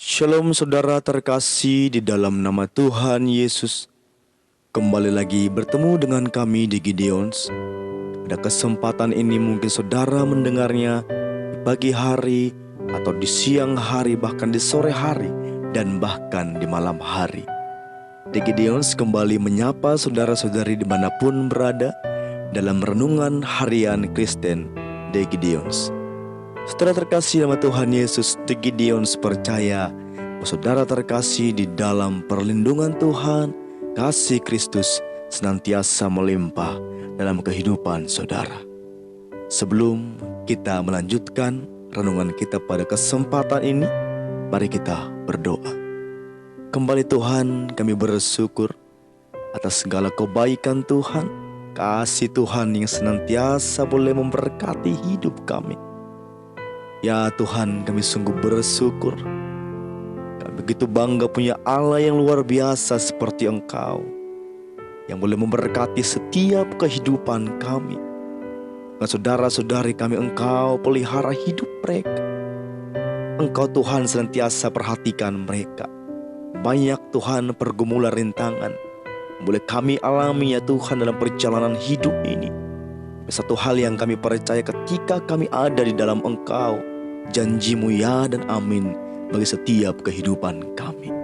Shalom saudara terkasih di dalam nama Tuhan Yesus. Kembali lagi bertemu dengan kami di Gideons. Pada kesempatan ini mungkin saudara mendengarnya di pagi hari atau di siang hari, bahkan di sore hari dan bahkan di malam hari. Di Gideons kembali menyapa saudara-saudari dimanapun berada dalam renungan harian Kristen di Gideons. Saudara terkasih nama Tuhan Yesus, di Gideons percaya bahwa saudara terkasih di dalam perlindungan Tuhan, kasih Kristus senantiasa melimpah dalam kehidupan saudara. Sebelum kita melanjutkan renungan kita pada kesempatan ini, mari kita berdoa. Kembali Tuhan, kami bersyukur atas segala kebaikan Tuhan, kasih Tuhan yang senantiasa boleh memberkati hidup kami. Ya Tuhan, kami sungguh bersyukur. Kami begitu bangga punya Allah yang luar biasa seperti Engkau, yang boleh memberkati setiap kehidupan kami. Dan saudara-saudari kami, Engkau pelihara hidup mereka. Engkau Tuhan senantiasa perhatikan mereka. Banyak Tuhan pergumulan rintangan boleh kami alami ya Tuhan dalam perjalanan hidup ini. Satu hal yang kami percaya, ketika kami ada di dalam Engkau, janji-Mu ya dan amin bagi setiap kehidupan kami.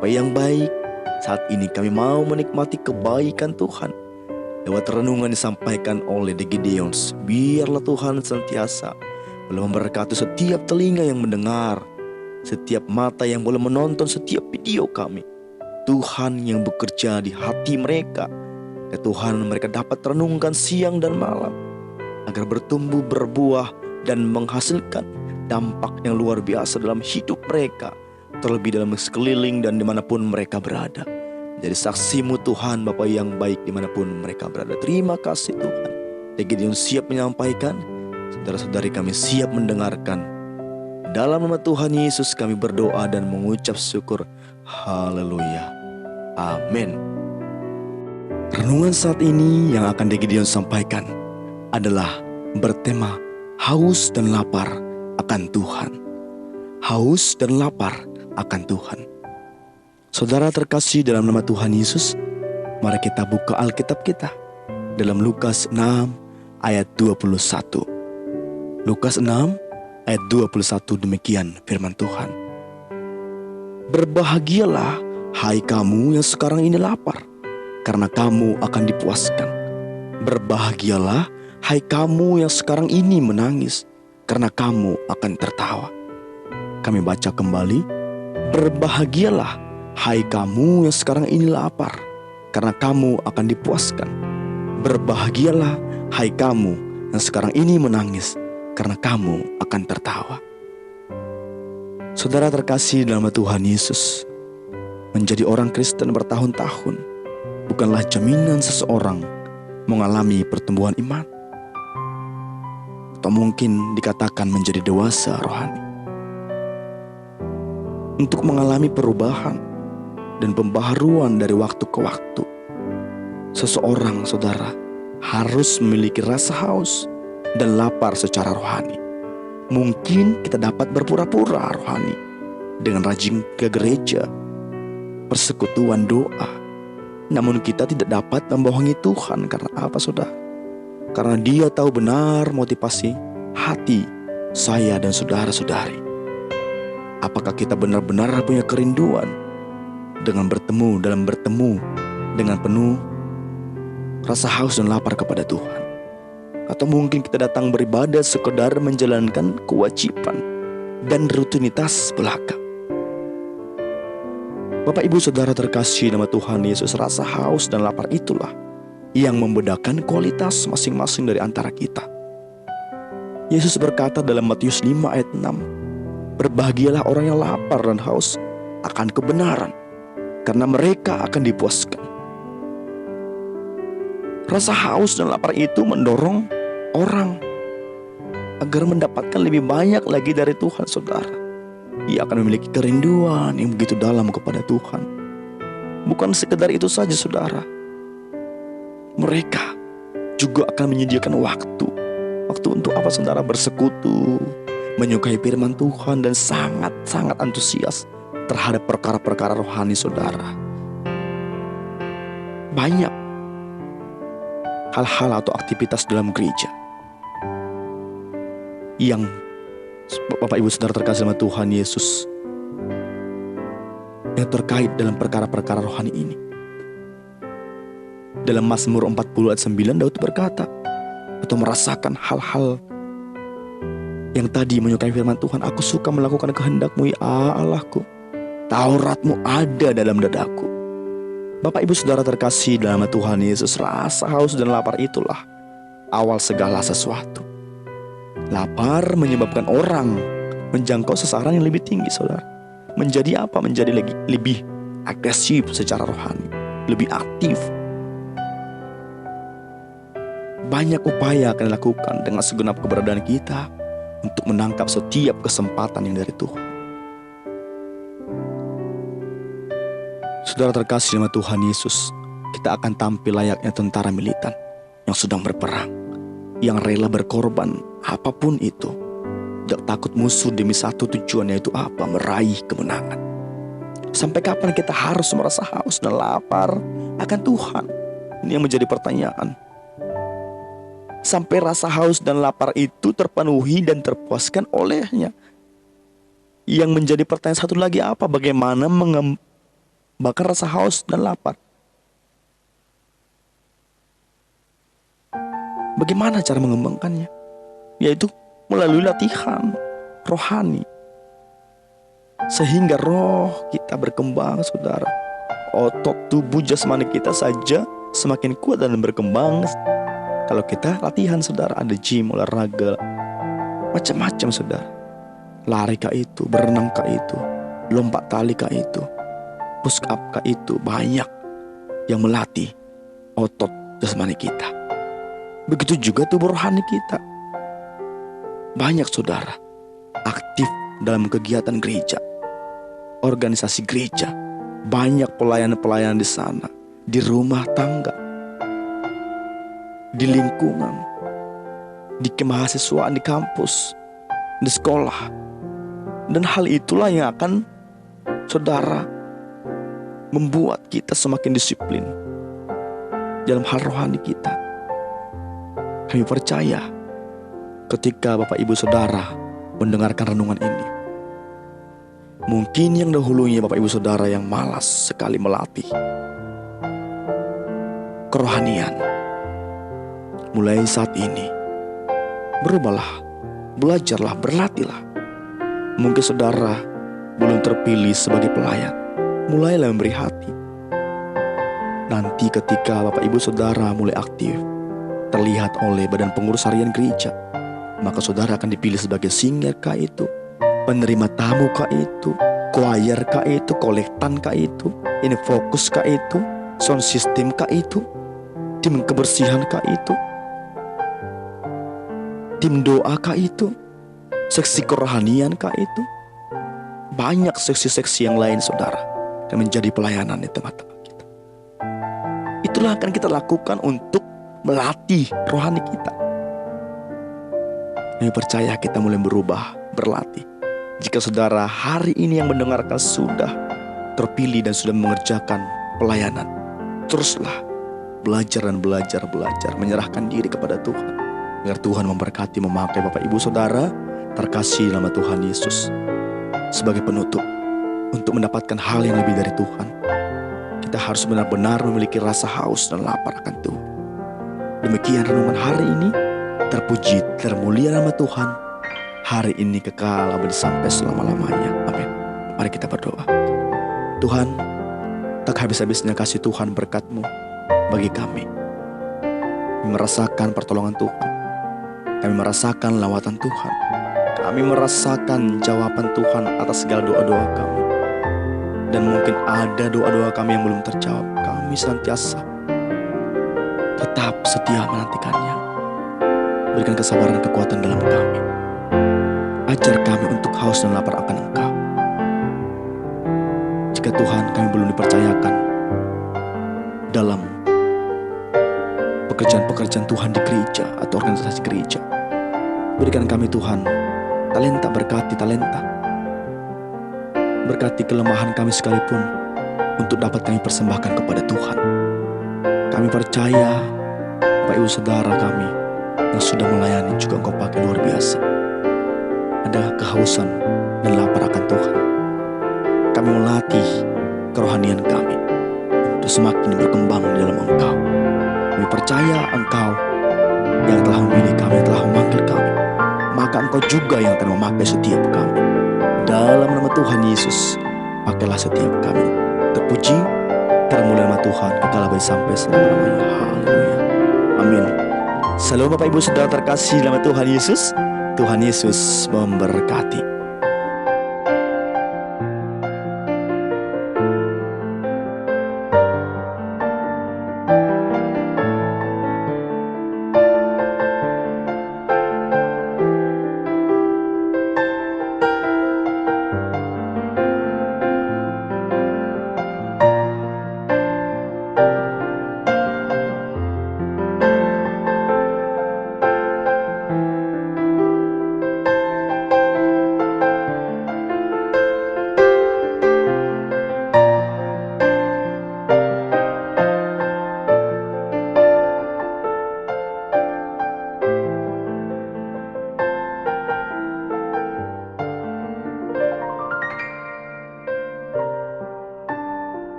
Apa yang baik, saat ini kami mau menikmati kebaikan Tuhan lewat renungan disampaikan oleh The Gideons. Biarlah Tuhan senantiasa boleh memberkati setiap telinga yang mendengar, setiap mata yang boleh menonton setiap video kami. Tuhan yang bekerja di hati mereka, ya Tuhan, mereka dapat renungkan siang dan malam agar bertumbuh, berbuah, dan menghasilkan dampak yang luar biasa dalam hidup mereka, terlebih dalam sekeliling dan dimanapun mereka berada. Jadi saksi-Mu Tuhan, Bapa yang baik dimanapun mereka berada. Terima kasih Tuhan. Gideon siap menyampaikan, saudara-saudari kami siap mendengarkan. Dalam nama Tuhan Yesus kami berdoa dan mengucap syukur. Haleluya. Amin. Renungan saat ini yang akan Gideon sampaikan adalah bertema haus dan lapar akan Tuhan. Haus dan lapar akan Tuhan. Saudara terkasih dalam nama Tuhan Yesus, mari kita buka Alkitab kita dalam Lukas 6 ayat 21. Lukas 6 ayat 21, demikian firman Tuhan. Berbahagialah hai kamu yang sekarang ini lapar, karena kamu akan dipuaskan. Berbahagialah hai kamu yang sekarang ini menangis, karena kamu akan tertawa. Kami baca kembali. Berbahagialah hai kamu yang sekarang ini lapar, karena kamu akan dipuaskan. Berbahagialah hai kamu yang sekarang ini menangis, karena kamu akan tertawa. Saudara terkasih dalam Tuhan Yesus, menjadi orang Kristen bertahun-tahun bukanlah jaminan seseorang mengalami pertumbuhan iman, atau mungkin dikatakan menjadi dewasa rohani. Untuk mengalami perubahan dan pembaharuan dari waktu ke waktu, seseorang, saudara, harus memiliki rasa haus dan lapar secara rohani. Mungkin kita dapat berpura-pura rohani dengan rajin ke gereja, persekutuan doa, namun kita tidak dapat membohongi Tuhan. Karena apa, saudara? Karena Dia tahu benar motivasi hati saya dan saudara-saudari. Apakah kita benar-benar punya kerinduan dengan bertemu dengan penuh rasa haus dan lapar kepada Tuhan? Atau mungkin kita datang beribadah sekedar menjalankan kewajiban dan rutinitas belaka? Bapak Ibu Saudara terkasih nama Tuhan Yesus, rasa haus dan lapar itulah yang membedakan kualitas masing-masing dari antara kita. Yesus berkata dalam Matius 5 ayat 6, berbahagialah orang yang lapar dan haus akan kebenaran, karena mereka akan dipuaskan. Rasa haus dan lapar itu mendorong orang agar mendapatkan lebih banyak lagi dari Tuhan, saudara. Ia akan memiliki kerinduan yang begitu dalam kepada Tuhan. Bukan sekedar itu saja, saudara. Mereka juga akan menyediakan waktu untuk apa, saudara? Bersekutu, menyukai firman Tuhan, dan sangat-sangat antusias terhadap perkara-perkara rohani saudara. Banyak hal-hal atau aktivitas dalam gereja yang Bapak Ibu Saudara terkasih dalam Tuhan Yesus, yang terkait dalam perkara-perkara rohani ini. Dalam Mazmur 40 ayat 9, Daud berkata atau merasakan hal-hal yang tadi menyukai firman Tuhan. Aku suka melakukan kehendak-Mu ya Allahku, Taurat-Mu ada dalam dadaku. Bapak Ibu Saudara terkasih dalam Tuhan Yesus, rasa haus dan lapar itulah awal segala sesuatu. Lapar menyebabkan orang menjangkau sasaran yang lebih tinggi saudara. Menjadi apa? Menjadi lebih agresif secara rohani, lebih aktif. Banyak upaya akan dilakukan dengan segenap keberadaan kita untuk menangkap setiap kesempatan yang dari Tuhan. Saudara terkasih dalam Tuhan Yesus, kita akan tampil layaknya tentara militan yang sedang berperang, yang rela berkorban apapun itu, tidak takut musuh demi satu tujuan, yaitu apa? Meraih kemenangan. Sampai kapan kita harus merasa haus dan lapar akan Tuhan? Ini yang menjadi pertanyaan. Sampai rasa haus dan lapar itu terpenuhi dan terpuaskan olehnya. Yang menjadi pertanyaan satu lagi apa? Bagaimana mengembangkan rasa haus dan lapar? Bagaimana cara mengembangkannya? Yaitu melalui latihan rohani, sehingga roh kita berkembang saudara. Otot tubuh jasmani kita saja semakin kuat dan berkembang kalau kita latihan saudara. Ada gym, olahraga, macam-macam saudara. Lari kah itu, berenang kah itu, lompat tali kah itu, push up kah itu. Banyak yang melatih otot jasmani kita. Begitu juga tubuh rohani kita. Banyak saudara aktif dalam kegiatan gereja, organisasi gereja. Banyak pelayan-pelayan di sana, di rumah tangga, di lingkungan, di kemahasiswaan, di kampus, di sekolah. Dan hal itulah yang akan saudara membuat kita semakin disiplin dalam hal rohani kita. Kami percaya ketika Bapak Ibu Saudara mendengarkan renungan ini, mungkin yang dahulunya Bapak Ibu Saudara yang malas sekali melatih kerohanian, mulai saat ini berubahlah, belajarlah, berlatihlah. Mungkin saudara belum terpilih sebagai pelayan, mulailah memberi hati. Nanti ketika Bapak Ibu Saudara mulai aktif, terlihat oleh badan pengurus harian gereja, maka saudara akan dipilih sebagai singer kah itu, penerima tamu kah itu, choir kah itu, kolektan kah itu, ini fokus kah itu, sound system kah itu, tim kebersihan kah itu, tim doa kah itu, seksi kerohanian kah itu. Banyak seksi-seksi yang lain saudara yang menjadi pelayanan di tengah-tengah kita. Itulah akan kita lakukan untuk melatih rohani kita. Kami percaya kita mulai berubah, berlatih. Jika saudara hari ini yang mendengarkan sudah terpilih dan sudah mengerjakan pelayanan, teruslah belajar dan belajar, menyerahkan diri kepada Tuhan, agar Tuhan memberkati, memakai Bapak Ibu Saudara terkasih dalam Tuhan Yesus sebagai penutup. Untuk mendapatkan hal yang lebih dari Tuhan, kita harus benar-benar memiliki rasa haus dan lapar akan Tuhan. Demikian renungan hari ini. Terpuji, termulia nama Tuhan hari ini kekal abadi sampai selama-lamanya. Amin. Mari kita berdoa. Tuhan, tak habis-habisnya kasih Tuhan berkat-Mu bagi kami. Kami merasakan pertolongan Tuhan, kami merasakan lawatan Tuhan, kami merasakan jawaban Tuhan atas segala doa-doa kami. Dan mungkin ada doa-doa kami yang belum terjawab. Kami senantiasa tetap setia menantikannya. Berikan kesabaran dan kekuatan dalam kami. Ajar kami untuk haus dan lapar akan Engkau. Jika Tuhan kami belum dipercayakan dalam pekerjaan-pekerjaan Tuhan di gereja atau organisasi gereja, berikan kami Tuhan talenta, berkati talenta. Berkati kelemahan kami sekalipun untuk dapat kami persembahkan kepada Tuhan. Kami percaya Bapak Ibu Saudara kami yang sudah melayani juga Engkau pakai luar biasa. Ada kehausan dan lapar akan Tuhan. Kami melatih kerohanian kami untuk semakin berkembang di dalam Engkau. Kami percaya Engkau yang telah memilih kami, telah memanggil kami, maka Engkau juga yang akan memakai setiap kami. Dalam nama Tuhan Yesus, pakailah setiap kami. Terpuji, termulia nama Tuhan, kekal abadi sampai selama-lamanya. Haleluya. Amin. Salam Bapak Ibu Saudara terkasih dalam Tuhan Yesus. Tuhan Yesus memberkati.